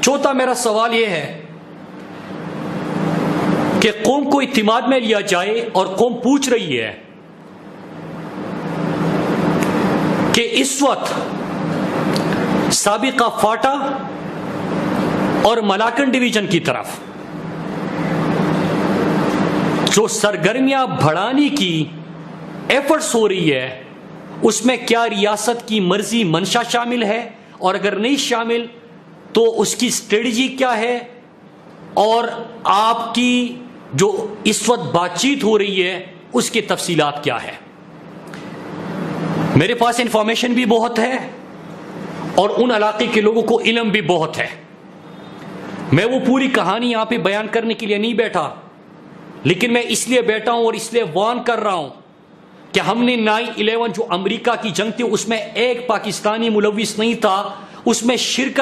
چوتھا میرا سوال یہ ہے کہ قوم کو اعتماد میں لیا جائے اور قوم پوچھ رہی ہے کہ اس وقت سابقہ فاٹا اور ملاکن ڈویژن کی طرف جو سرگرمیاں بڑھانے کی ایفرٹس ہو رہی ہے اس میں کیا ریاست کی مرضی منشا شامل ہے، اور اگر نہیں شامل تو اس کی اسٹریٹجی کیا ہے، اور آپ کی جو اس وقت بات چیت ہو رہی ہے اس کی تفصیلات کیا ہے؟ میرے پاس انفارمیشن بھی بہت ہے اور ان علاقے کے لوگوں کو علم بھی بہت ہے. میں وہ پوری کہانی یہاں پہ بیان کرنے کے لیے نہیں بیٹھا، لیکن میں اس لیے بیٹھا ہوں اور اس لیے وارن کر رہا ہوں کہ ہم نے 9/11 جو امریکہ کی جنگ تھی اس میں ایک پاکستانی ملوث نہیں تھا، اس میں شرکت